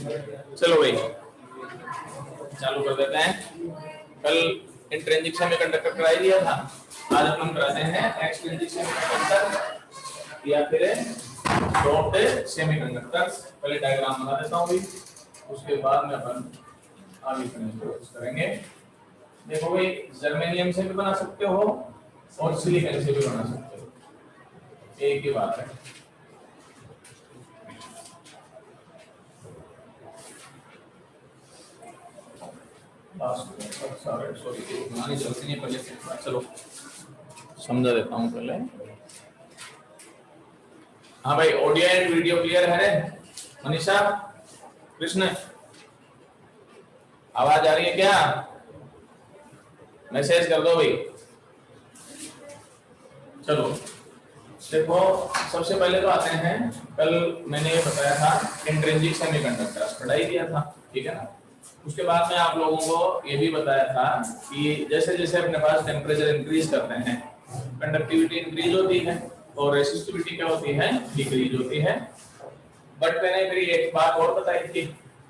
चलो भाई चालू कर देते हैं। कल इंट्रिंसिक सेमीकंडक्टर कराई दिया था, आज हम कराते हैं एक्सट्रिंसिक सेमीकंडक्टर या फिर डॉप्ड सेमीकंडक्टर। पहले डायग्राम बना देता हूं भाई, उसके बाद में अपन आगे करेंगे। देखो भाई, जर्मेनियम से भी बना सकते हो और सिलिकॉन से भी बना सकते हो, एक ही बात है। पहले चलो समझा देता हूँ पहले। हाँ भाई, ऑडियो एंड वीडियो क्लियर है? मनीषा, कृष्ण, आवाज आ रही है क्या? मैसेज कर दो भाई। चलो देखो, सबसे पहले तो आते हैं, कल मैंने ये बताया था इंट्रिंसिक सेमीकंडक्टर्स पढ़ाई दिया था, ठीक है ना। उसके बाद में आप लोगों को ये भी बताया था कि जैसे जैसे अपने पास टेम्परेचर इंक्रीज करते हैं, कंडक्टिविटी इंक्रीज होती है और रेसिस्टिविटी क्या होती है, डिक्रीज होती है। बट मैंने फिर एक बात और बताई थी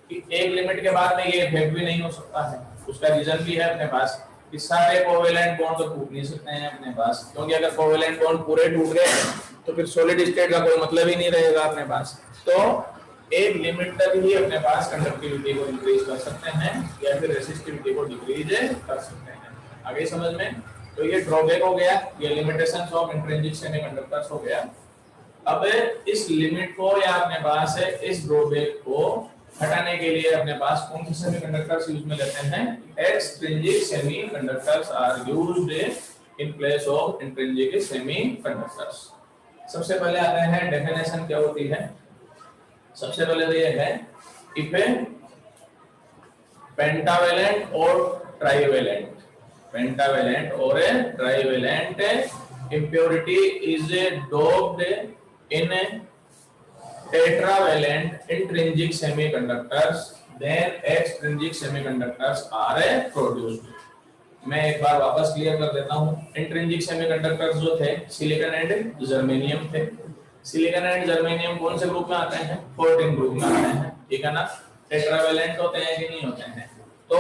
कि एक लिमिट के बाद में ये इफेक्ट भी नहीं हो सकता है। उसका रीजन भी है अपने पास कि सारे कोवेलेंट बॉन्ड तो टूट नहीं सकते हैं अपने पास, क्योंकि अगर कोवेलेंट बॉन्ड पूरे टूट गए तो फिर सॉलिड स्टेट का कोई मतलब ही नहीं रहेगा अपने पास। तो एक लिमिट तक ही अपने पास कंडक्टिविटी को इंक्रीज कर सकते हैं या फिर रेसिस्टिविटी को डिक्रीज कर सकते हैं। आगे समझ में? तो ये ड्रॉबैक हो गया, ये लिमिटेशंस ऑफ इंट्रिंसिक सेमीकंडक्टर्स हो गया। अब इस लिमिट को या अपने पास है इस ड्रॉबैक को हटाने के लिए अपने पास कौन से सेमीकंडक्टर्स यूज में लेते हैं? Extrinsic semiconductors are used in place of intrinsic semiconductors. सबसे पहले आते हैं डेफिनेशन क्या होती है। सबसे पहले तो ये है, इफ ए पेंटावेलेंट और ट्राइवेलेंट, पेंटावेलेंट और ए trivalent impurity is doped in tetravalent intrinsic semiconductors, then extrinsic semiconductors are produced। मैं एक बार वापस क्लियर कर देता हूँ। इंट्रिंसिक सेमीकंडक्टर्स जो थे सिलिकॉन एंड जर्मेनियम थे। सिलिकॉन एंड जर्मेनियम कौन से ग्रुप में आते हैं? 14 ग्रुप में आते हैं, ठीक है ना। टेट्रावेलेंट होते हैं कि नहीं होते हैं? तो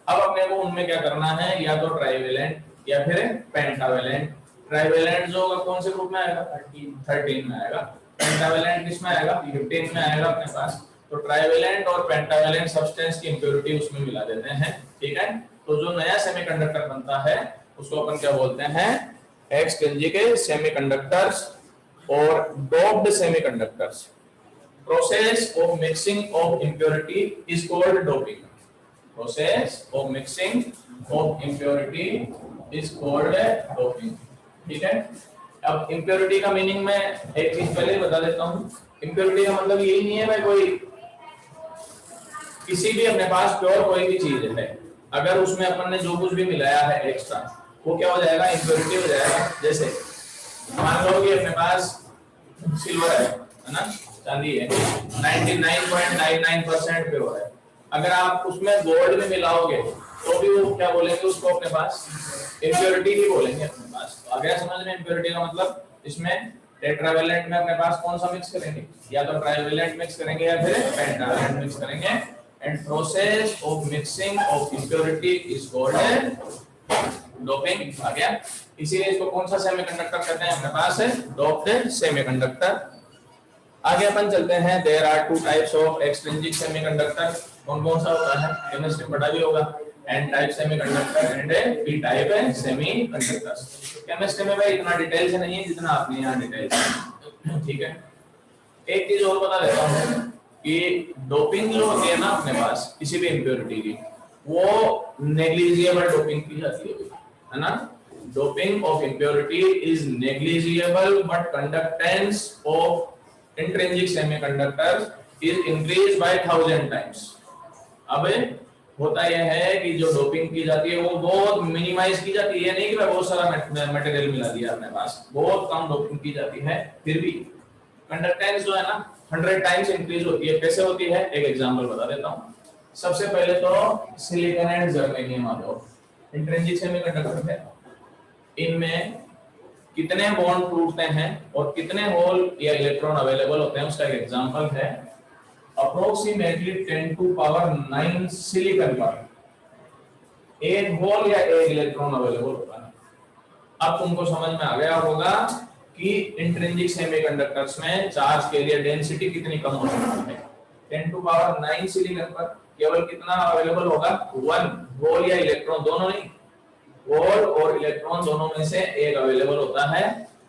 अब अपने को उनमें क्या करना है, या तो ट्राइवेलेंट या फिर पेंटावेलेंट। ट्राइवेलेंट जो होगा कौन से ग्रुप में आएगा? 13 में आएगा। पेंटावेलेंट किस में आएगा? 15 में आएगा अपने पास। तो ट्राइवेलेंट और पेंटावेलेंट सब्सटेंस की इंप्योरिटी उसमें मिला देते हैं, ठीक है। तो जो नया सेमीकंडक्टर बनता है उसको अपन क्या बोलते हैं? एक्सट्रिंसिक सेमीकंडक्टर्स और doped semiconductors. Process of mixing of impurity is called doping. Process of mixing of impurity is called doping, ठीक है। अब इंप्योरिटी का मीनिंग मैं एक चीज पहले बता देता हूँ। इंप्योरिटी का मतलब यही नहीं है मैं कोई किसी भी अपने पास प्योर कोई भी चीज है, अगर उसमें अपन ने जो कुछ भी मिलाया है एक्स्ट्रा, वो क्या हो जाएगा? इंप्योरिटी हो जाएगा। जैसे मान लो कि अपने पास सिल्वर है ना, चांदी है, 99.99% प्योर है। अगर आप उसमें गोल्ड में मिलाओगे तो भी वो क्या बोलेंगे उसको? अपने पास इंप्योरिटी ही बोलेंगे अपने पास। तो अगर समझ में इंप्योरिटी का मतलब, इसमें टेट्रावेलेंट में अपने पास कौन सा मिक्स करेंगे? या तो ट्राइवेलेंट मिक्स करेंगे या फिर पेंटावेलेंट मिक्स करेंगे। And process of mixing of impurity is called doping. आ गया? इसीलिए इसको कौन सा सेमीकंडक्टर कहते हैं? अपने पास है डोप्ड सेमीकंडक्टर। आगे अपन चलते हैं। There are two types of extrinsic semiconductor. कौन कौन सा होता है? केमिस्ट्री पढ़ा भी होगा। N type semiconductor and P type semiconductors. Chemistry में भाई इतना डिटेल से नहीं है जितना आपने यहाँ डिटेल से, ठीक है। एक चीज और बता देता हूँ कि डोपिंग जो होती है ना अपने पास किसी भी इंप्योरिटी की, वो नेग्लिजिबल डोपिंग की जाती है ना। Doping of impurity is negligible but conductance of intrinsic semiconductors is increased by 1000 times। अब होता यह है कि जो डोपिंग की जाती है वो बहुत मिनिमाइज की जाती है, नहीं कि बहुत सारा मटेरियल मिला दिया अपने पास, बहुत कम डोपिंग की जाती है, फिर भी कंडक्टेंस जो है ना 100 टाइम्स इंक्रीज होती है। कैसे होती है? एक एग्जांपल बता देता हूँ। सबसे पहले तो सिलिकॉन एंड जर्मेनियम आ जाओ, इंट्रिंसिक सेमीकंडक्टर है। इनमें कितने बॉन्ड टूटते हैं और कितने होल या इलेक्ट्रॉन अवेलेबल होते हैं उसका एक एग्जांपल है अप्रोक्सीमेटली 10 टू पावर 9 सिलिकॉन पर एक होल या एक इलेक्ट्रॉन अवेलेबल होता है। अब तुमको समझ में आ गया होगा कि इंट्रिंसिक सेमीकंडक्टर्स में चार्ज के लिए डेंसिटी कितनी कम हो सकती है। 10 टू पावर 9 सिलिकॉन पर केवल कितना अवेलेबल होगा, 1 होल या इलेक्ट्रॉन, दोनों नहीं, होल और इलेक्ट्रॉन दोनों में से एक अवेलेबल होता है।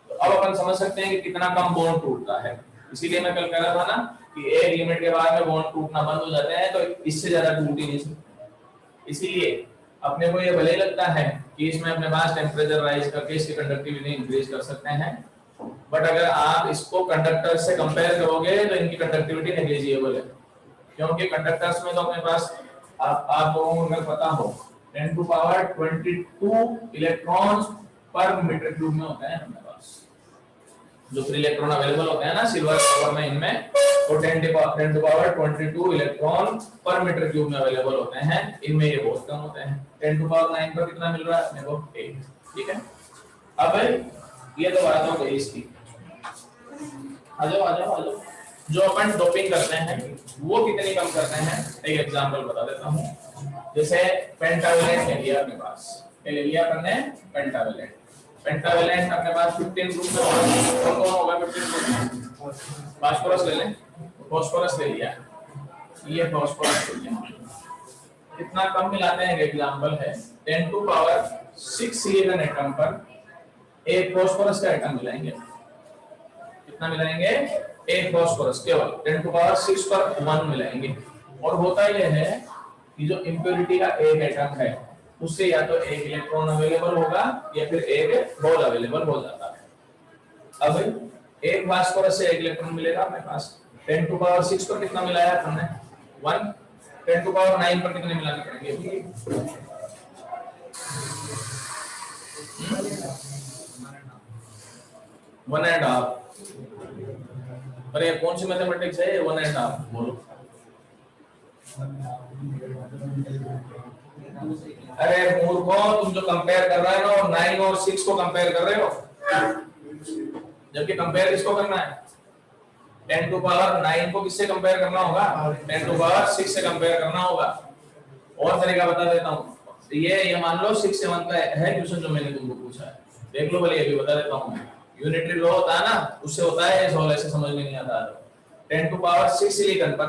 तो अब अपन समझ सकते हैं कि कितना कम बॉन्ड टूटता है। इसीलिए मैं कल कह रहा था ना कि एक लिमिट के बाद में बॉन्ड टूटना बंद हो जाते हैं, तो इससे ज्यादा टूट ही नहीं सकते। इसीलिए अपने को ये भले ही लगता है कि इसमें अपने पास टेम्परेचर राइज करके इसकी कंडक्टिविटी इंक्रीज कर सकते हैं, बट अगर आप इसको कंडक्टर से कंपेयर करोगे तो इनकी कंडक्टिविटी नेग्लिजिबल है। क्योंकि कंडक्टर्स में तो अपने पास आप लोगों को अगर पता हो 10 टू पावर 22 इलेक्ट्रॉन्स पर मीटर क्यूब में होते हैं हमारे पास। जो फ्री इलेक्ट्रॉन अवेलेबल होते हैं ना सिल्वर कॉपर में, इनमें तो 10 टू पावर 22 इलेक्ट्रॉन पर मीटर क्यूब में अवेलेबल होते हैं। इनमें ये बहुत कम होते हैं। 10 टू पावर 9 पर कितना मिल रहा है अपने को, 8। ठीक है, अब ये तो बात हो गई इसकी। आ जाओ जो अपन डोपिंग करते हैं वो कितनी कम करते हैं, एक एग्जांपल बता देता हूं। जैसे पेंटावेलेंट ले लिया अपने पास, ले लिया अपने पेंटावेलेंट अपने पास 15 ग्रुप में होगा। कौन होगा 15 ग्रुप में? फास्फोरस ले लें, फास्फोरस ले लिया, ये फास्फोरस ले लिया। कितना कम मिलाते हैं, एग्जांपल है 10 टू पावर 6 सिलिकॉन एटम पर एक फास्फोरस का एटम मिलाएंगे। कितना मिलाएंगे, एक फास्फोरस केवल 10 टू पावर 6 पर 1 मिलाएंगे। और होता यह है कि जो इंप्योरिटी का एक एटम है उससे या तो एक इलेक्ट्रॉन अवेलेबल होगा या फिर एक होल अवेलेबल हो जाता है। अब एक फास्फोरस से एक इलेक्ट्रॉन मिलेगा अपने पास। 10 टू पावर 6 पर कितना मिलाया हमने, 1। 10 टू पावर 9 पर कितने मिलाने पड़ेंगे, 1.5। अरे कौन सी मैथमेटिक्स है 1.5, बोलो। अरे मूर्खों, तुम जो कंपेयर कर रहे हो 9 और 6 को कंपेयर कर रहे हो, जबकि कंपेयर किसको करना है, 10 टू पावर 9 को किससे कंपेयर करना होगा, 10 टू पावर 6 से कंपेयर करना होगा। और तरीका बता देता हूँ, ये मान लो 6 से 1 का है क्वेश्चन जो मैंने तुमको पूछा है, देख लो भले, ये भी बता देता हूँ। यूनिटरी लॉ होता है ना, उससे होता है, सवाल ऐसे समझ में नहीं आता। 10 टू पावर 6 सिलिकॉन पर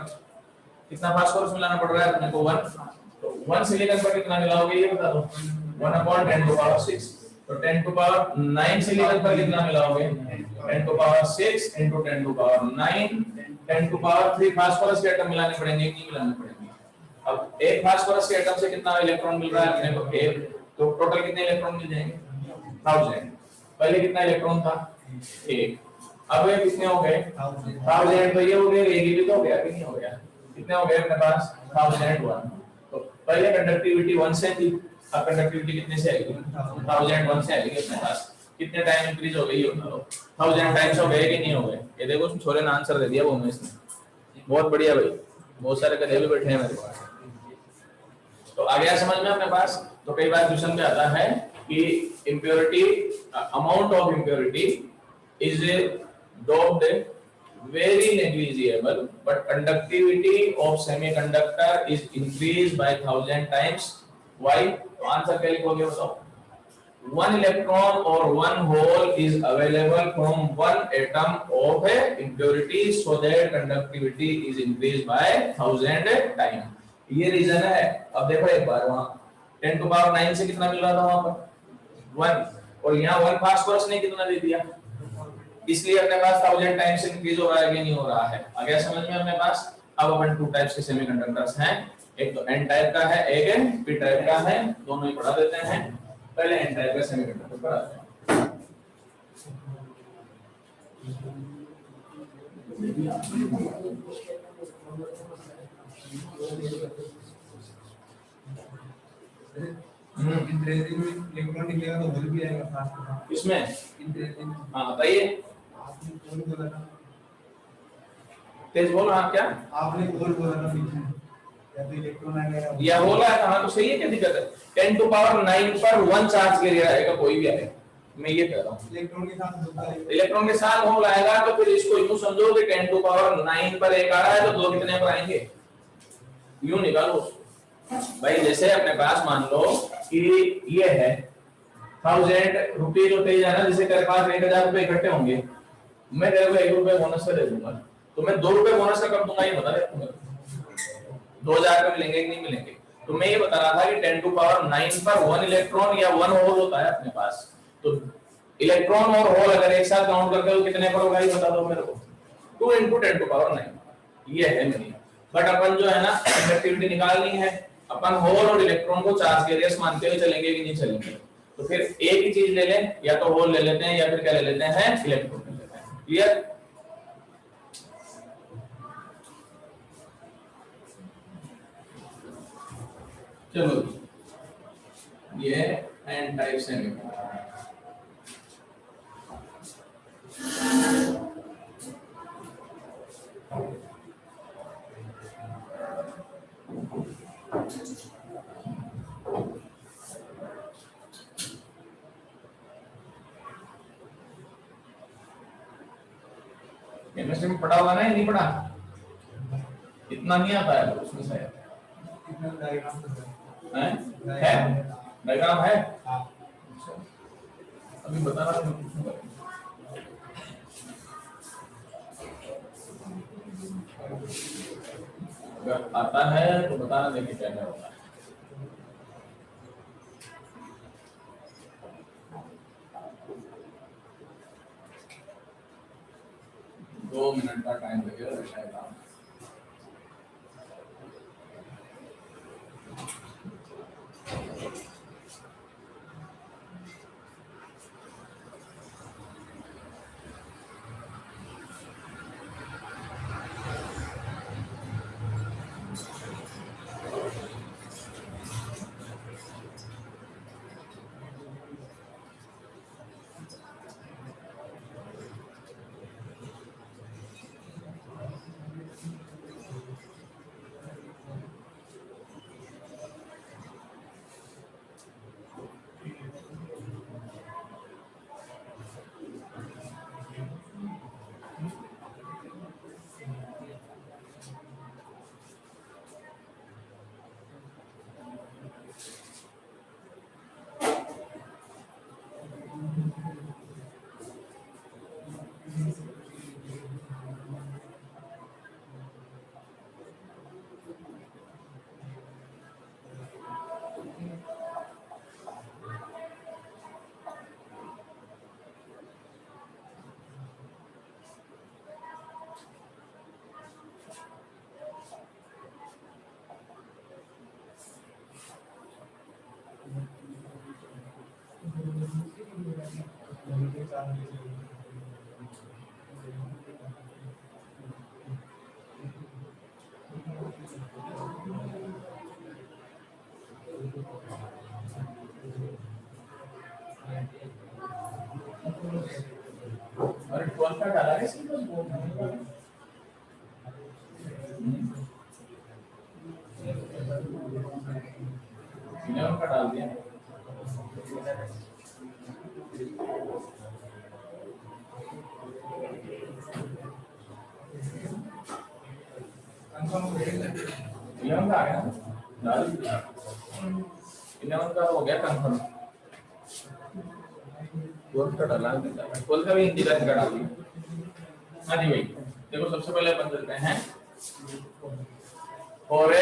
कितना फास्फोरस मिलाना पड़ रहा है अपने को, 1। तो 1 सिलिकॉन पर कितना मिलाओगे ये बता दो, 1/10 टू पावर 6। तो 10 टू पावर 9 सिलिकॉन पर कितना मिलाओगे, 10 to power 6 into 10 to power 9। 10 to power 3 phosphorus के एटम मिलाने पड़ेंगे, नहीं मिलाने पड़ेंगे। अब एक फास्फोरस के एटम से कितना इलेक्ट्रॉन मिल रहा है अपने को, 1। तो टोटल कितने इलेक्ट्रॉन मिल जाएंगे, 1000। पहले कितना इलेक्ट्रॉन था, 1। अब ये कितने हो गए, 1000। तो ये हो गए, एक भी तो हो गया कि नहीं हो गया, कितने हो गए अपने पास, 1001। तो पहले कंडक्टिविटी 1 से थी, अब कंडक्टिविटी कितने से आएगी, 1001 से आएगी अपने पास। कितने टाइम इंक्रीज हो गई, 1000 टाइम्स हो गए कि नहीं हो गए। ये देखो छोरे ने आंसर दे दिया वो में इसने, बहुत बढ़िया भाई, बहुत सारे गधे भी बैठे हैं मेरे पास। तो आ गया समझ में अपने पास। तो कई बार क्वेश्चन में आता है कि impurity, amount of impurity is doped very negligible, but conductivity of semiconductor is increased by 1000 times. Why? Answer क्या लिखोगे बताओ। 1 electron or 1 hole is available from 1 atom of a impurity, so that conductivity is increased by 1000 times. ये reason है। अब देखो एक बार, वहां 10 to power 9 से कितना मिल रहा था वहां पर, 1, और यहाँ 1 फास्फोरस ने कितना दे दिया, इसलिए अपने पास 1000 टाइम्स इंक्रीज हो रहा है कि नहीं हो रहा है। आ गया समझ में अपने पास। अब अपन 2 टाइप्स के सेमीकंडक्टर्स हैं, एक तो एन टाइप का है, एक पी टाइप का है, दोनों ही पढ़ा देते हैं। पहले एन टाइप का सेमीकंडक्टर पढ़ाते हैं। इलेक्ट्रॉन निकलेगा तो होल भी आएगा इसमें। हाँ बताइए, तेज बोलो। हाँ क्या आपने होल बोला था पीछे, या तो इलेक्ट्रॉन आएगा या होल आएगा। हाँ तो सही है, क्या दिक्कत है। 10 टू पावर 9 पर 1 चार्ज कैरियर आएगा, कोई भी आएगा, मैं ये कह रहा हूँ इलेक्ट्रॉन के साथ होता है। इलेक्ट्रॉन के साथ होल आएगा तो फिर इसको यूं समझो कि 10 टू पावर 9 पर एक आ रहा है तो दो कितने पर आएंगे, यूं निकालो उसको। भाई जैसे अपने पास मान लो कि ये है 1000 रुपये जो तेज है ना, जैसे तेरे पास 1000 रुपये इकट्ठे होंगे, मैं तेरे को 1 रुपये बोनस का दे दूंगा, तो मैं 2 रुपये बोनस का कब दूंगा ये बता दे तुम्हें, 2000 रुपये मिलेंगे कि नहीं मिलेंगे। तो मैं ये बता रहा था कि 10 टू पावर 9 पर 1 इलेक्ट्रॉन या 1 होल होता है अपने पास, तो इलेक्ट्रॉन और होल अगर एक साथ काउंट करते हो कितने पर होगा ये बता दो मेरे को। 2 into 10 to power 9 ये है मेरी। बट अपन जो है ना कंडक्टिविटी निकालनी है, अपन होल और इलेक्ट्रॉन को चार्ज के रेस मानते हुए चलेंगे कि नहीं चलेंगे। तो फिर एक ही चीज ले लें, या तो होल ले लेते हैं या फिर क्या ले लेते हैं, इलेक्ट्रॉन ले लेते हैं। क्लियर? चलो ये एन टाइप सेमीकंडक्टर केमिस्ट्री में पढ़ा होगा ना, नहीं पढ़ा? इतना नहीं आता है उसमें से कितना डायग्राम है? डायग्राम है? हाँ। अभी बता रहा हूँ पूछूंगा। अगर आता है तो बताना, देखिए क्या क्या होता है। दो मिनट का टाइम लगेगा शायद। और 12 का डाला है सिलेबस बोर्ड में। 11 का डाल दिया। कंफर्म का आ गया, डाल दिया। 11 का हो गया कंफर्म। 12 का डाला, 12 का भी हिंदी का डाल दिया। हाँ जी भाई, देखो सबसे पहले अपन चलते हैं और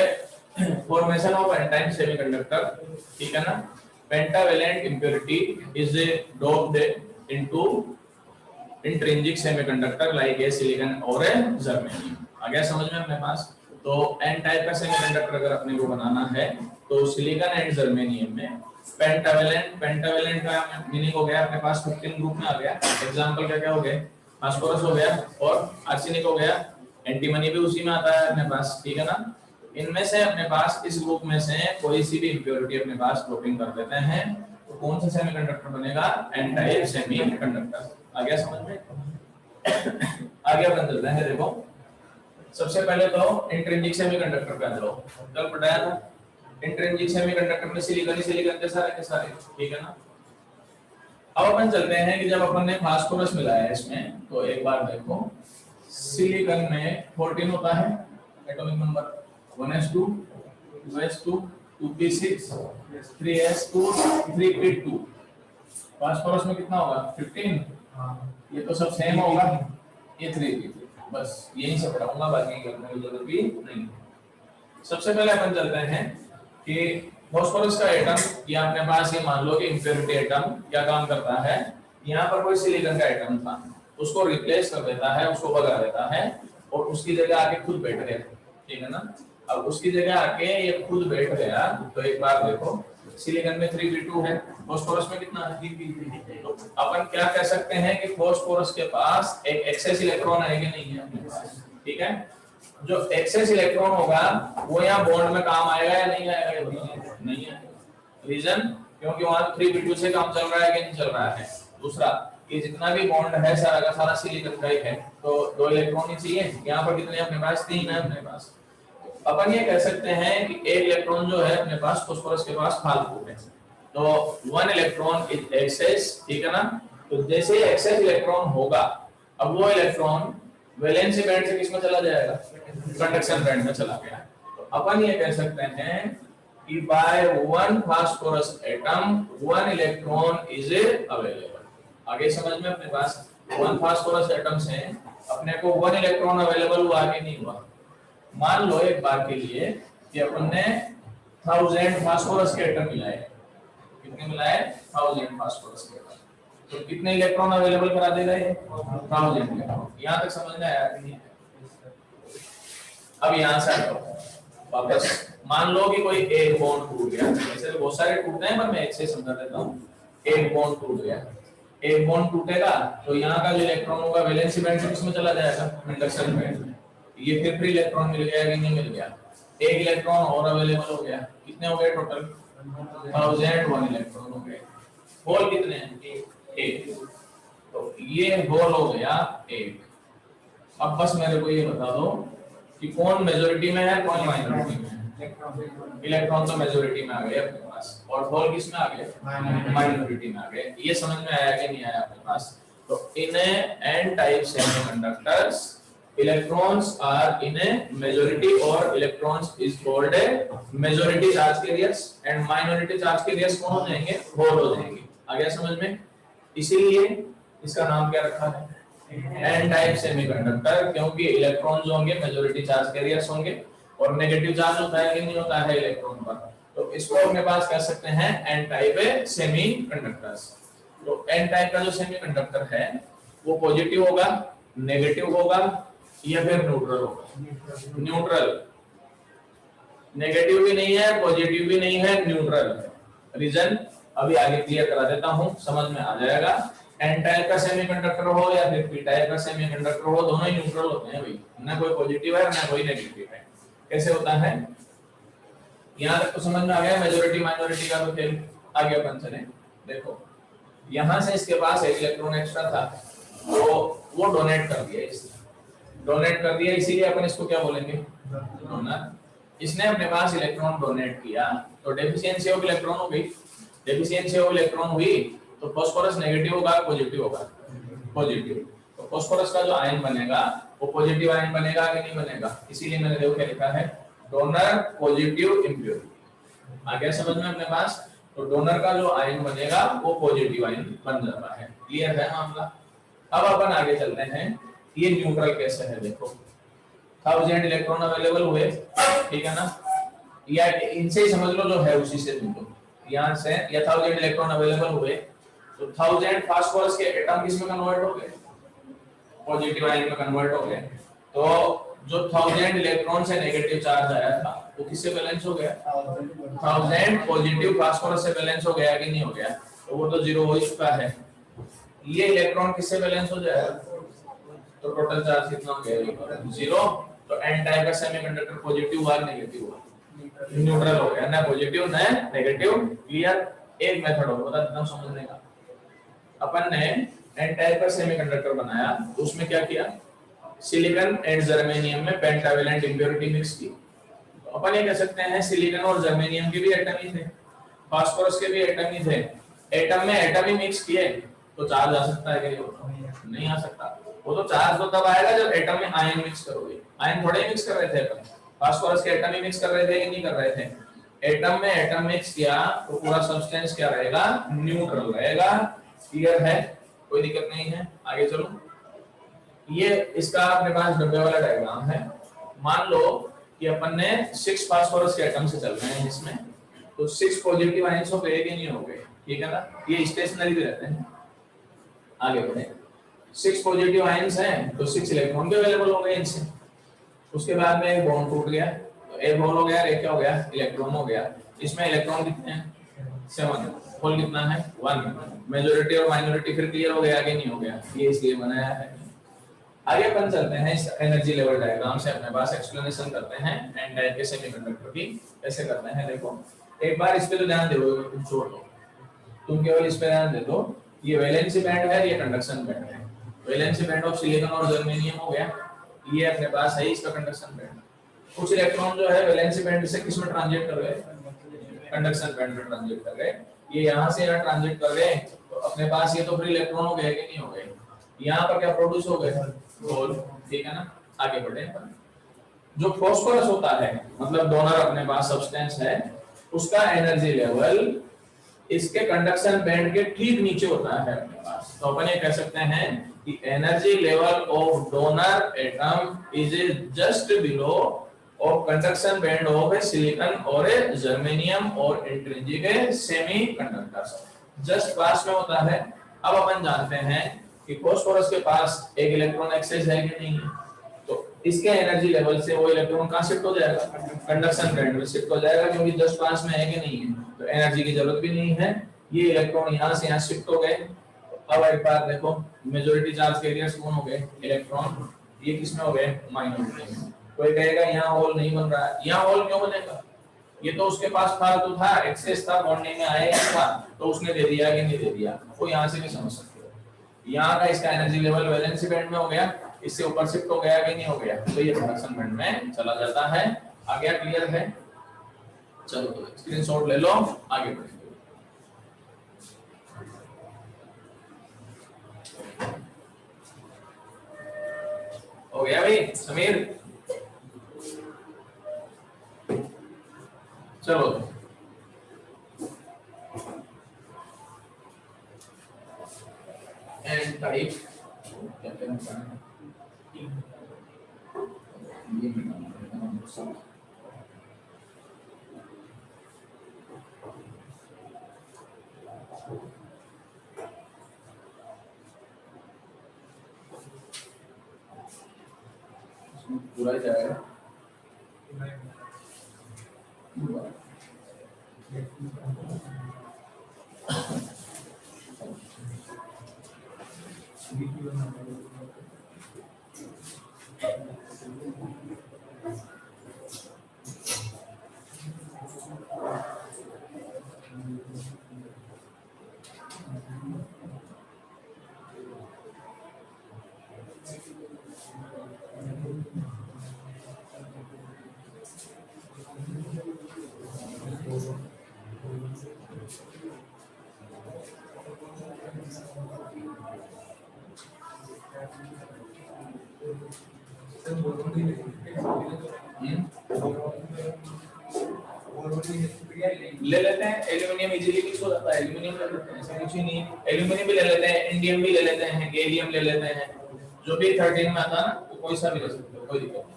formation of N type semiconductor, ठीक है ना। Pentavalent impurity is doped into intrinsic semiconductor like a silicon और ए जर्मेनियम। आ गया समझ में अपने पास? तो एन टाइप का सेमीकंडक्टर अगर अपने को बनाना है तो सिलिकॉन एंड जर्मेनियम में पेंटावेलेंट का मीनिंग हो गया अपने पास 15 ग्रुप में आ गया। एग्जांपल क्या क्या हो गए? फास्फोरस हो गया और आर्सेनिक हो गया, एंटीमनी भी उसी में आता है अपने पास, ठीक है ना। इनमें से अपने पास इस ग्रुप में से कोई सी भी इंप्योरिटी अपने पास डोपिंग कर देते हैं तो कौन सा सेमीकंडक्टर बनेगा? N type semiconductor. आ गया समझ में? आगे अपन चलते हैं। देखो सबसे पहले तो इंट्रिंसिक सेमीकंडक्टर का लो, कल पढ़ाया था। इंट्रिंसिक सेमीकंडक्टर में सिलिकॉन ही सिलिकॉन के सारे, ठीक है ना। अब अपन चलते हैं कि जब अपन ने फास्फोरस मिलाया है इसमें, तो एक बार देखो, सिलिकॉन में 14 होता है atomic number, 1s2 2s2 2p6 3s2 3p2। Phosphorus में कितना होगा 15, ये तो सब सेम होगा, ये 3p3, बस यही सब पढ़ाऊंगा, बाकी करने की जरूरत भी नहीं। सबसे पहले अपन चलते हैं कि फास्फोरस का एटम, ये अपने पास ये मान लो कि इंप्योरिटी एटम क्या काम करता है, यहाँ पर कोई सिलिकॉन का एटम था, उसको रिप्लेस कर देता है, उसको भगा देता है और उसकी जगह आके खुद बैठ गया, ठीक है ना। अब उसकी जगह आके ये खुद बैठ गया, तो एक बार देखो, सिलिकॉन में 3p2 है, फास्फोरस में कितना है 3p3। तो अपन क्या कह सकते हैं कि फास्फोरस के पास एक एक्सेस इलेक्ट्रॉन है कि नहीं है अपने पास, ठीक है। जो एक्सेस इलेक्ट्रॉन होगा वो यहाँ बॉन्ड में काम आएगा या नहीं आएगा, ये बताइए। नहीं है, रीजन क्योंकि वहां 3p2 से काम चल रहा है कि नहीं चल रहा है। दूसरा कि जितना भी बॉन्ड है सारा का सारा सिलिकॉन का ही है, तो 2 इलेक्ट्रॉन ही चाहिए, यहाँ पर कितने अपने पास 3 है अपने पास। अपन ये कह सकते हैं कि एक इलेक्ट्रॉन जो है अपने पास फास्फोरस के पास फालतू है, तो 1 इलेक्ट्रॉन इज एक्सेस, ठीक है ना। तो जैसे एक्सेस इलेक्ट्रॉन होगा, अब वो इलेक्ट्रॉन वैलेंसी बैंड से किसमें चला जाएगा, कंडक्शन बैंड में चला गया। तो अपन ये कह सकते हैं कि by 1 phosphorus atom 1 electron is available. आगे समझ में अपने पास 1 फास्फोरस एटम से अपने को 1 इलेक्ट्रॉन अवेलेबल हुआ कि नहीं हुआ। मान लो एक बार के लिए कि अपन ने 1000 फास्फोरस के एटम मिलाए, कितने मिलाए 1000 फास्फोरस के एटम, तो कितने इलेक्ट्रॉन अवेलेबल करा देगा ये 1000 इलेक्ट्रॉन। यहां तक समझ में आया कि नहीं। अब यहां से वापस मान लो कि कोई एक बॉन्ड टूट गया, ऐसे तो बहुत सारे टूटते हैं पर मैं एक से समझा देता हूं। एक बॉन्ड टूट गया, एक बॉन्ड टूटेगा तो यहाँ का जो इलेक्ट्रॉन होगा वैलेंसी बैंड से किसमें चला जाएगा, कंडक्शन बैंड में। ये फिर फ्री इलेक्ट्रॉन मिल गया कि नहीं मिल गया, एक इलेक्ट्रॉन और अवेलेबल हो गया, कितने हो गए टोटल 1001 इलेक्ट्रॉन हो गए। होल कितने हैं, एक, तो ये होल हो गया एक। अब बस मेरे को ये बता दो कि कौन मेजॉरिटी में है कौन माइनॉरिटी में है। इलेक्ट्रॉन तो मेजॉरिटी में आ गए अपने पास, और होल किस में आ गए, माइनॉरिटी में आ गए। ये समझ में आया कि नहीं आया अपने पास। तो in an type semiconductors electrons are in a majority or electrons is called a majority charge carriers and minority charge carriers कौन हो जाएंगे, होल हो जाएंगे। आ गया समझ में। इसीलिए इसका नाम क्या रखा है एन टाइप सेमीकंडक्टर, क्योंकि इलेक्ट्रॉन्स होंगे मेजॉरिटी चार्ज कैरियर्स होंगे और नेगेटिव चार्ज होता है कि नहीं होता है इलेक्ट्रॉन पर, तो इसको अपने पास कह सकते हैं एन टाइप सेमीकंडक्टर्स। तो एन टाइप का जो सेमीकंडक्टर है वो पॉजिटिव होगा, नेगेटिव होगा या फिर न्यूट्रल होगा। न्यूट्रल, नेगेटिव भी नहीं है पॉजिटिव भी नहीं है, न्यूट्रल। रीजन अभी आगे क्लियर करा देता हूं, समझ में आ जाएगा। एन टाइप का सेमीकंडक्टर हो या फिर पी टाइप का सेमीकंडक्टर हो, दोनों ही न्यूट्रल होते हैं भाई, ना कोई पॉजिटिव है ना कोई नेगेटिव है। कैसे होता है यहां तक तो समझ में आ गया, मेजॉरिटी माइनॉरिटी का तो खेल। आगे अपन चले, देखो यहां से इसके पास एक इलेक्ट्रॉन एक्स्ट्रा था, तो वो डोनेट कर दिया, इसने डोनेट कर दिया, इसीलिए अपन इसको क्या बोलेंगे, डोनर। इसने अपने पास इलेक्ट्रॉन डोनेट किया, तो डेफिशिएंसी ऑफ इलेक्ट्रॉन हो गई। डेफिशिएंसी ऑफ इलेक्ट्रॉन हुई तो फास्फोरस नेगेटिव होगा पॉजिटिव होगा, पॉजिटिव। तो फास्फोरस का जो आयन बनेगा वो पॉजिटिव आयन बनेगा कि नहीं बनेगा, इसीलिए मैंने देखो क्या लिखा है, डोनर पॉजिटिव इंप्योरिटी। आ गया समझ में अपने पास। तो डोनर का जो आयन बनेगा वो पॉजिटिव आयन बन जाता है। क्लियर है मामला। अब अपन आगे चलते हैं, ये न्यूट्रल कैसे है देखो। 1000 इलेक्ट्रॉन अवेलेबल हुए, ठीक है ना, या इनसे ही समझ लो जो है उसी से तुम लोग यहां से या 1000 इलेक्ट्रॉन अवेलेबल हुए, तो 1000 फास्फोरस के एटम किस में कन्वर्ट हो गए, पॉजिटिव आयन में कन्वर्ट हो गए। तो जो 1000 इलेक्ट्रॉन से नेगेटिव चार्ज आया था वो किससे बैलेंस हो गया, 1000 पॉजिटिव फास्फोरस से बैलेंस हो गया कि नहीं हो गया, तो वो तो जीरो हो चुका है। ये इलेक्ट्रॉन किससे बैलेंस हो जाएगा, तो टोटल चार्ज कितना हो गया, जीरो। तो एन टाइप का सेमीकंडक्टर पॉजिटिव हुआ नेगेटिव हुआ, न्यूट्रल हो गया, ना पॉजिटिव ना नेगेटिव। क्लियर। एक मेथड और बता देता हूं समझने का। अपन ने एन टाइप का सेमीकंडक्टर बनाया, तो उसमें क्या किया, सिलिकॉन एंड जर्मेनियम में पेंटावेलेंट इंप्योरिटी मिक्स की। तो अपन ये कह सकते हैं सिलिकॉन और जर्मेनियम के भी एटम ही थे, फास्फोरस के भी एटम ही थे, एटम में एटम ही मिक्स किए तो चार्ज आ सकता है कि नहीं आ सकता। वो तो चार्ज तो तब आएगा जब एटम में आयन मिक्स करोगे। आयन थोड़े ही मिक्स कर रहे थे अपन, फास्फोरस के एटम ही मिक्स कर रहे थे कि नहीं कर रहे थे। एटम में एटम मिक्स किया तो पूरा सब्सटेंस क्या रहेगा, न्यूट्रल रहेगा। क्लियर है, कोई दिक्कत नहीं है। आगे चलो, ये इसका अपने पास डब्बे वाला डायग्राम है। मान लो कि अपन ने 6 फास्फोरस के एटम से चल रहे हैं इसमें, तो 6 पॉजिटिव आयंस हो गए कि नहीं हो गए, ठीक है ना। ये स्टेशनरी भी रहते हैं। आगे बढ़े, 6 पॉजिटिव आयंस हैं तो 6 इलेक्ट्रॉन भी अवेलेबल हो गए इनसे। उसके बाद में एक बॉन्ड टूट गया तो एक होल हो गया, एक क्या हो गया, इलेक्ट्रॉन हो गया। इसमें इलेक्ट्रॉन कितने हैं, 7, होल कितना है, 1। मेजॉरिटी और माइनॉरिटी फिर क्लियर हो गया कि नहीं हो गया, ये इसलिए बनाया है। आगे अपन चलते हैं इस एनर्जी लेवल डायग्राम से, अपने पास एक्सप्लेनेशन करते हैं एन टाइप के सेमीकंडक्टर की कैसे करते हैं। देखो एक बार इस पे तो ध्यान दो, तुम छोड़ दो, तुम केवल इस पे ध्यान दे दो। ये वैलेंसी बैंड है, ये कंडक्शन बैंड है। वैलेंसी बैंड ऑफ सिलिकॉन और जर्मेनियम हो गया, ये अपने पास है इसका कंडक्शन बैंड। कुछ इलेक्ट्रॉन जो है वैलेंसी बैंड से किस में ट्रांजिट कर गए, कंडक्शन बैंड में ट्रांजिट कर गए। ये यहाँ से यहाँ ट्रांजिट कर गए तो अपने पास ये तो फ्री इलेक्ट्रॉन हो गए कि नहीं हो गए। यहाँ पर क्या प्रोड्यूस हो गए, होल, ठीक है ना। आगे बढ़े, जो फॉस्फोरस होता है मतलब डोनर अपने पास सब्सटेंस है, उसका एनर्जी लेवल इसके कंडक्शन बैंड के ठीक नीचे होता है अपने पास। तो अपन ये कह सकते हैं कि energy level of donor atom is just below of conduction band of A silicon और ए जर्मेनियम और इंट्रिंसिक सेमीकंडक्टर्स, जस्ट पास में होता है। अब अपन जानते हैं कि फास्फोरस के पास एक इलेक्ट्रॉन एक्सेस है कि नहीं, तो इसके एनर्जी लेवल से वो इलेक्ट्रॉन कहां शिफ्ट हो जाएगा, कंडक्शन बैंड में शिफ्ट हो जाएगा, क्योंकि जस्ट पास में है कि नहीं है, तो एनर्जी की जरूरत भी नहीं है। ये इलेक्ट्रॉन यहां से यहां शिफ्ट हो गए। अब एक बार देखो, मेजॉरिटी चार्ज कैरियर्स कौन हो गए, इलेक्ट्रॉन, ये किसमें हो गए, माइनॉरिटी में। कोई कहेगा यहाँ होल नहीं बन रहा है, यहाँ होल क्यों बनेगा, ये तो उसके पास फालतू था, एक्सेस था, बॉन्डिंग में आया था तो उसने दे दिया कि नहीं दे दिया, वो यहाँ से भी समझ सकते हो। यहाँ का इसका एनर्जी लेवल वैलेंसी बैंड में हो गया, इससे ऊपर शिफ्ट हो गया कि नहीं हो गया, तो ये कंडक्शन बैंड में चला जाता है। आ गया, क्लियर है। चलो तो स्क्रीनशॉट ले लो, आगे बढ़ेंगे। हो गया भाई समीर, चलो एन टाइप क्या करना है, ये पूरा ही जाएगा। ले लेते हैं, एल्यूमिनियम इजीली मिक्स हो जाता है, एल्यूमिनियम ले लेते हैं, ऐसा कुछ ही नहीं। एल्यूमिनियम भी ले लेते हैं, इंडियम भी ले लेते हैं, गैलियम ले लेते हैं, जो भी 13 में आता है ना, तो कोई सा भी ले सकते हो, कोई दिक्कत नहीं।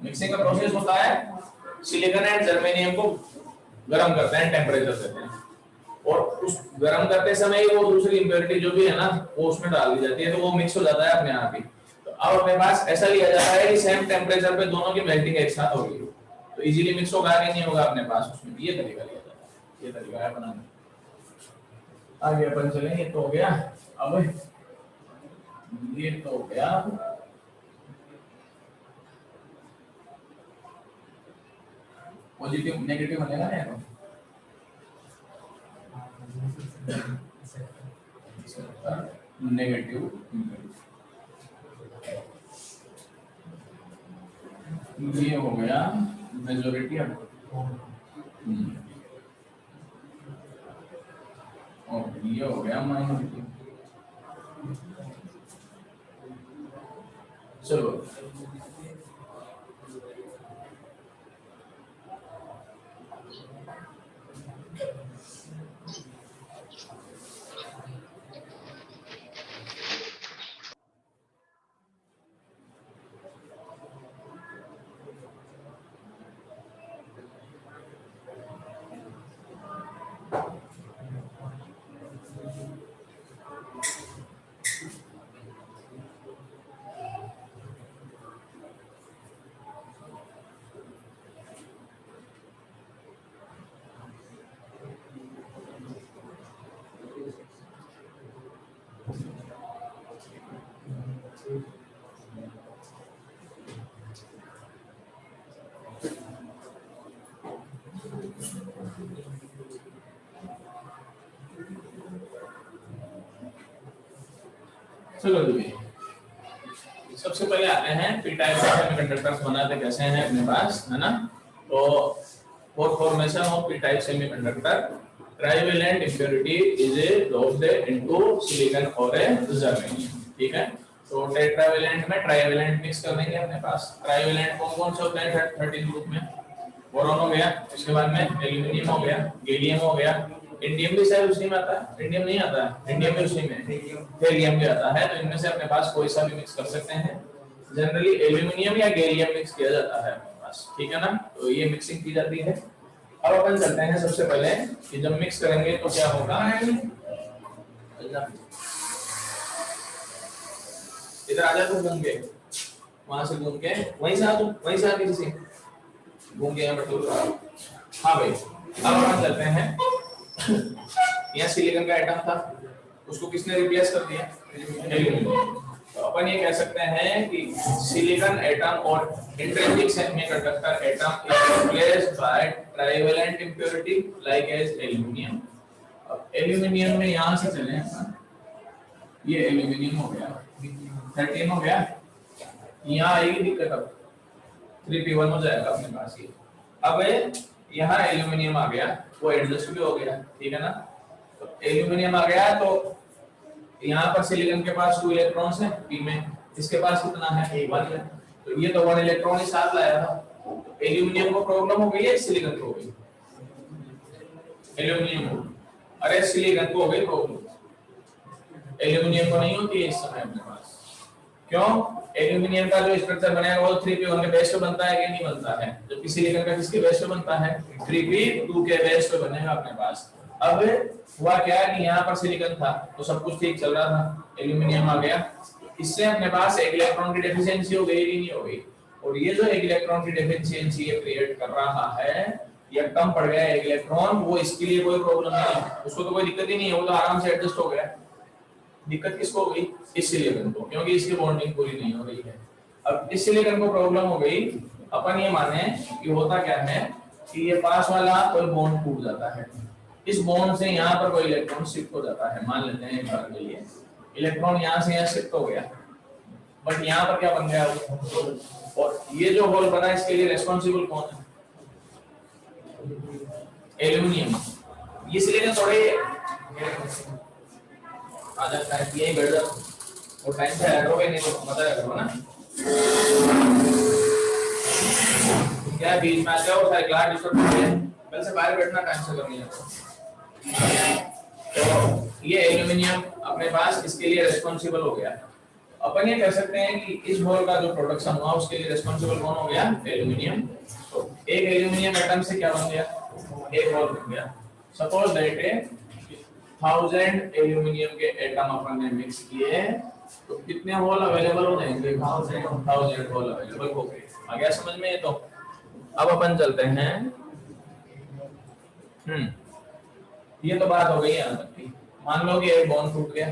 मिक्सिंग का प्रोसेस होता है, सिलिकॉन एंड जर्मेनियम को गर्म करते हैं, टेम्परेचर देते हैं, और उस गर्म करते समय वो दूसरी इंप्योरिटी जो भी है ना वो उसमें डाल दी जाती है, तो वो मिक्स हो जाता है अपने आप ही। तो अब अपने पास ऐसा लिया जाता है कि सेम टेम्परेचर पे दोनों की मेल्टिंग एक साथ होगी, तो इजीली मिक्स होगा कि नहीं होगा अपने पास उसमें, ये तरीका लिया जाता है, ये तरीका है बनाने। आगे अपन चलेंगे, ये तो हो गया। अब ये तो हो गया, पॉजिटिव नेगेटिव बनेगा ना तो नेगेटिव ये हो गया मेजॉरिटी अब, और ये हो गया माइनॉरिटी। चलो चलो जी, सबसे पहले आते हैं पी टाइप सेमीकंडक्टर्स बनाते कैसे हैं अपने पास, है ना। तो for formation of P type semiconductor trivalent impurity is a doped into silicon और ए जर्मेनियम, ठीक है। तो टेट्रावेलेंट में ट्राइवेलेंट मिक्स कर देंगे अपने पास। ट्राइवेलेंट कौन कौन से होते हैं 13 ग्रुप में? बोरॉन हो गया, इसके बाद में एल्यूमिनियम हो गया, गैलियम हो गया, इंडियम भी शायद उसी में आता है, इंडियम नहीं आता है, इंडियम भी उसी में, गैलियम भी आता है। तो इनमें से अपने पास कोई सा भी मिक्स कर सकते हैं। जनरली एल्यूमिनियम या गैलियम मिक्स किया जाता है अपने पास, ठीक है ना। तो ये मिक्सिंग की जाती है। अब अपन चलते हैं सबसे पहले कि जब मिक्स करेंगे तो क्या होगा। इधर आ जा तू घूम के, वहां से घूम के वहीं से आ, तू वहीं से आ, किसी से घूम के यहाँ पर। हाँ भाई, अब हम चलते हैं। यहाँ सिलिकॉन का एटम था, उसको किसने रिप्लेस कर दिया? एल्यूमिनियम। तो अपन ये कह सकते हैं कि सिलिकॉन एटम और intrinsic semiconductor atom is replaced by trivalent impurity like as aluminium. अब एल्यूमिनियम में यहाँ से चले हैं, ये एल्यूमिनियम हो गया, 13 हो गया। यहाँ आएगी दिक्कत, अब 3p1 हो जाएगा अपने पास ये। अब यहाँ एल्यूमिनियम आ गया, वो एडजस्ट भी हो गया, ठीक है ना। तो एल्यूमिनियम आ गया, तो यहाँ पर सिलिकॉन के पास 2 इलेक्ट्रॉन्स हैं p में, इसके पास कितना है? 1 है। तो ये तो 1 इलेक्ट्रॉन ही साथ लाया था। तो एल्यूमिनियम को प्रॉब्लम हो गई है, सिलिकॉन को हो गई? एल्यूमिनियम को, अरे सिलिकॉन को हो गई प्रॉब्लम, एल्यूमिनियम को नहीं होती है इस समय अपने पास। क्यों? एल्यूमिनियम का जो स्ट्रक्चर बनेगा वो 3p1 के बेस पे बनता है कि नहीं बनता है? जबकि सिलिकॉन का किसके बेस पे बनता है? 3p2 के बेस पे बनेगा अपने पास। अब हुआ क्या कि यहाँ पर सिलिकॉन था तो सब कुछ ठीक चल रहा था, एल्यूमिनियम आ गया, इससे अपने पास एक इलेक्ट्रॉन की डेफिशिएंसी हो गई कि नहीं हो गई? और ये जो एक इलेक्ट्रॉन की डेफिशिएंसी ये क्रिएट कर रहा है, या कम पड़ गया एक इलेक्ट्रॉन, वो इसके लिए कोई प्रॉब्लम नहीं है, उसको तो कोई दिक्कत ही नहीं है, वो तो आराम से एडजस्ट हो गया। दिक्कत किसको हो गई? इस सिलिकॉन को, क्योंकि इसकी बॉन्डिंग पूरी नहीं हो रही है। अब इस सिलिकॉन को प्रॉब्लम हो गई, अपन ये माने कि होता क्या है कि ये पास वाला कोई बॉन्ड टूट जाता है, इस बॉन्ड से यहाँ पर कोई इलेक्ट्रॉन शिफ्ट हो जाता है। मान लेते हैं एक बार के लिए इलेक्ट्रॉन यहाँ से यहाँ शिफ्ट हो गया, बट यहाँ पर क्या बन गया? और ये जो होल बना इसके लिए रिस्पांसिबल कौन है? एल्यूमिनियम। ये सिलिकॉन थोड़े आ जाता है, यही बैठ जाओ और टाइम से हटोगे नहीं तो मजा करो ना। क्या बीच में आ जाओ, सारे क्लास डिस्टर्ब कर दिया, कल से बाहर बैठना टाइम से करनी है। तो ये एल्यूमिनियम अपने पास इसके लिए रिस्पांसिबल हो गया। अपन ये कह सकते हैं कि इस होल का जो प्रोडक्शन हुआ उसके लिए रिस्पांसिबल कौन हो गया? एल्यूमिनियम। तो एक एल्यूमिनियम एटम से क्या बन गया? एक होल बन गया। सपोज दैट 1000 एल्यूमिनियम के एटम अपन ने मिक्स किए, तो कितने होल अवेलेबल हो जाएंगे? 1000 होल अवेलेबल हो गए। आ गया समझ में? ये तो अब अपन चलते हैं। ये तो बात हो गई यहाँ तक की। मान लो कि एक बॉन्ड टूट गया,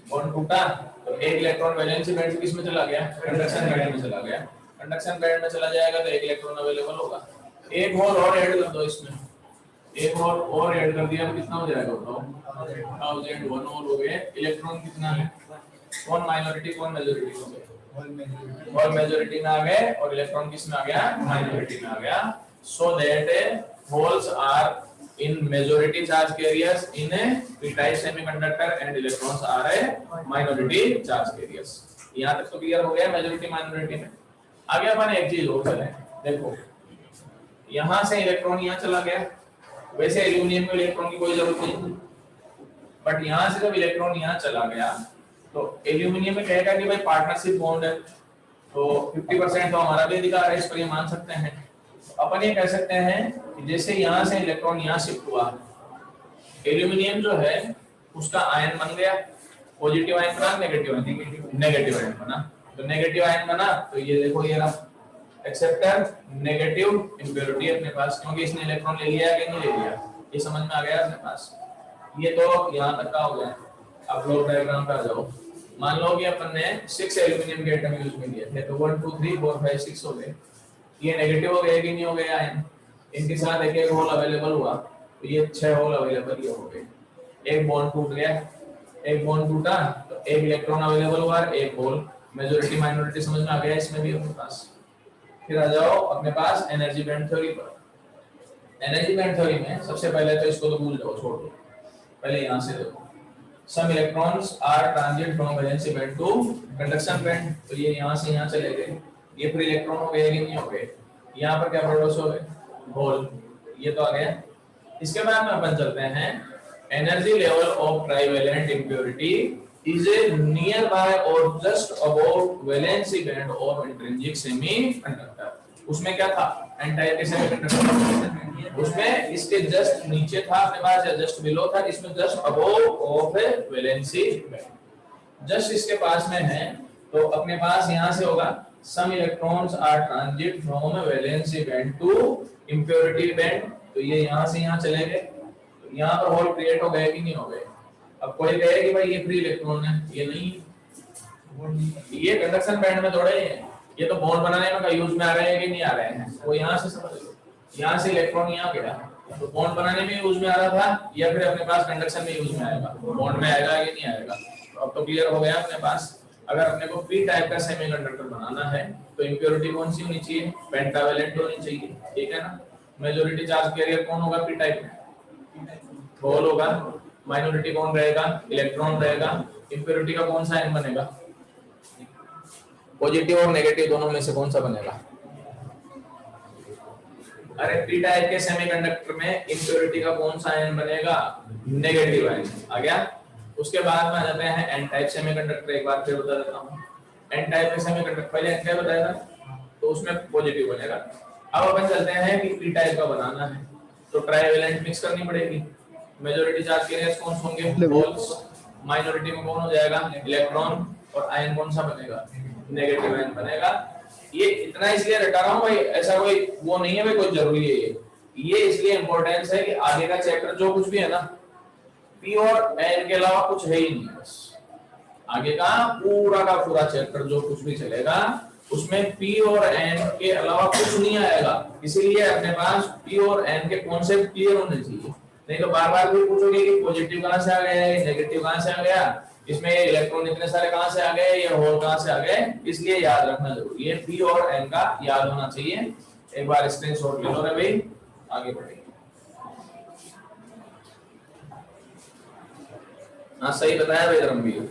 बॉन्ड टूटा तो एक इलेक्ट्रॉन वैलेंसी बैंड से किस में चला गया? कंडक्शन बैंड में चला गया। कंडक्शन बैंड में चला जाएगा तो एक इलेक्ट्रॉन अवेलेबल होगा। एक होल और ऐड कर दो इसमें, एक और ऐड कर दिया तो कितना हो जाएगा बताओ? 1001 और हो गए। इलेक्ट्रॉन कितना है? कौन माइनॉरिटी कौन मेजॉरिटी हो गए? होल मेजॉरिटी होल मेजॉरिटी में आ गए और इलेक्ट्रॉन किस में आ गया? माइनॉरिटी में आ गया। So that holes are in majority charge carriers in a p-type semiconductor and electrons are a minority charge carriers। यहाँ तक तो क्लियर हो गया मेजॉरिटी माइनॉरिटी में। आगे अपन एक चीज और करें, देखो यहाँ से इलेक्ट्रॉन यहाँ चला गया, वैसे एल्यूमिनियम में इलेक्ट्रॉन की कोई जरूरत नहीं, बट यहाँ से जब इलेक्ट्रॉन यहाँ चला गया तो एल्यूमिनियम में कहेगा कि भाई पार्टनरशिप बॉन्ड है, तो 50% तो हमारा भी अधिकार है, इस पर ये मान सकते हैं। अपन ये कह सकते हैं कि जैसे यहाँ से इलेक्ट्रॉन यहाँ शिफ्ट हुआ, एल्यूमिनियम जो है उसका आयन बन गया, पॉजिटिव आयन बना नेगेटिव आयन बना, तो नेगेटिव आयन बना तो ये देखो ये रहा एक्सेप्टर नेगेटिव इंप्योरिटी अपने पास, क्योंकि इसने इलेक्ट्रॉन ले लिया कि नहीं ले लिया, ये समझ में आ गया अपने पास। ये तो यहाँ तक का हो गया। अब फ्लो डायग्राम पे आ जाओ। मान लो कि अपन ने 6 एल्यूमिनियम के एटम यूज में किए थे, तो 1 2 3 4 5 6 हो गए। ये नेगेटिव हो गया कि नहीं हो गया आयन, इनके साथ एक एक होल अवेलेबल हुआ, तो ये 6 होल अवेलेबल ये हो गए। एक बॉन्ड टूट गया, एक बॉन्ड टूटा तो एक इलेक्ट्रॉन अवेलेबल हुआ, एक होल। मेजॉरिटी माइनॉरिटी समझ में आ गया इसमें भी अपने पास। फिर आ जाओ अपने पास एनर्जी बैंड थ्योरी पर। एनर्जी बैंड थ्योरी में सबसे पहले तो इसको तो भूल जाओ, छोड़ दो, पहले यहाँ से देखो। Some electrons are transit from valency band to conduction band, तो ये यहाँ से यहाँ चले गए, ये फ्री इलेक्ट्रॉन हो गए कि नहीं हो गए। यहाँ पर क्या प्रोड्यूस हो गए? होल। ये तो आ गया। इसके बाद में अपन चलते हैं energy level of trivalent impurity is a nearby or just above valency band of intrinsic semiconductor। उसमें क्या था? एन टाइप के सेमीकंडक्टर, उसमें इसके जस्ट नीचे था अपने पास या जस्ट बिलो था, इसमें just above of A valency band, just इसके पास में है। तो अपने पास यहाँ से होगा some electrons are transit from a valency band to impurity band, तो ये यहाँ से यहाँ चले गए, तो यहाँ पर होल क्रिएट हो गए कि नहीं हो गए। अब कोई कहे कि भाई ये फ्री इलेक्ट्रॉन है, ये नहीं, ये कंडक्शन बैंड में थोड़े हैं, ये तो बॉन्ड बनाने में का यूज में आ रहे हैं कि नहीं आ रहे हैं। वो यहाँ से समझ लो, यहाँ से इलेक्ट्रॉन यहाँ गया तो बॉन्ड बनाने में यूज में आ रहा था, या फिर अपने पास कंडक्शन में यूज में आएगा, बॉन्ड में आएगा कि नहीं आएगा। तो अब तो क्लियर हो गया अपने पास। अगर अपने को पी टाइप का सेमीकंडक्टर बनाना है तो इंप्योरिटी कौन सी होनी चाहिए? पेंटावेलेंट होनी चाहिए, ठीक है ना। मेजॉरिटी चार्ज कैरियर कौन होगा पी टाइप में? होल होगा। माइनॉरिटी कौन रहेगा? इलेक्ट्रॉन रहेगा। इंप्योरिटी का कौन सा आयन बनेगा? पॉजिटिव और नेगेटिव दोनों में से कौन सा बनेगा? अरे पी टाइप के सेमीकंडक्टर में इंप्योरिटी का कौन सा आयन बनेगा? Negative ion. आ गया। उसके बाद में आ जाते हैं एन टाइप सेमीकंडक्टर। एक बार फिर बता देता हूं, एन टाइप के सेमीकंडक्टर पहले एन टाइप बताया था, तो उसमें पॉजिटिव बनेगा। अब अपन चलते हैं कि पी टाइप का बनाना है तो ट्राइवेलेंट मिक्स करनी पड़ेगी। मेजॉरिटी चार्ज कैरियर्स कौन से होंगे? होल्स। माइनॉरिटी में कौन हो जाएगा? इलेक्ट्रॉन। और आयन कौन सा बनेगा? नेगेटिव आयन बनेगा। ये इतना इसलिए रटा रहा हूं भाई, ऐसा कोई वो नहीं है भाई कोई जरूरी है ये इसलिए इंपॉर्टेंस है कि आगे का चैप्टर जो कुछ भी है ना, पी और एन के अलावा कुछ है ही नहीं। बस आगे का पूरा चैप्टर जो कुछ भी चलेगा उसमें पी और एन के अलावा कुछ नहीं आएगा। इसीलिए अपने पास पी और एन के कॉन्सेप्ट क्लियर होने चाहिए, नहीं तो बार बार कोई पूछोगे कि पॉजिटिव कहां से आ गया है, नेगेटिव कहां से आ गया, इसमें इलेक्ट्रॉन इतने सारे कहां से आ गए, ये होल कहां से आ गए। इसलिए याद रखना जरूरी है, पी और एन का याद होना चाहिए। एक बार स्क्रीनशॉट ले लो रे भाई, आगे बढ़ेंगे। हाँ सही बताया भाई धर्मवीर।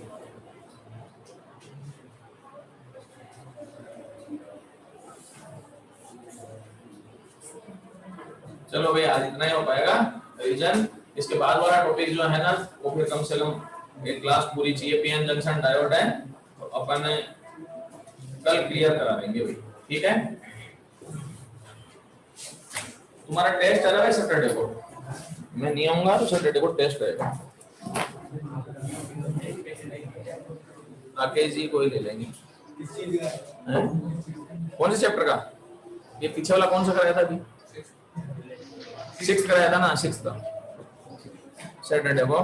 चलो भाई आज इतना ही हो पाएगा रिवीजन। इसके बाद वाला टॉपिक जो है ना वो फिर कम से कम एक क्लास पूरी चाहिए। पीएन जंक्शन डायोड है तो अपन कल क्लियर करा देंगे भाई, ठीक है। तुम्हारा टेस्ट है ना भाई सैटरडे को, मैं नहीं आऊंगा तो सैटरडे को टेस्ट रहेगा। आके जी कोई ले लेंगे। किस चीज का? कौन से चैप्टर का? ये पीछे वाला कौन सा कराया था अभी? 6 कराया था ना, 6 का सैटरडे को।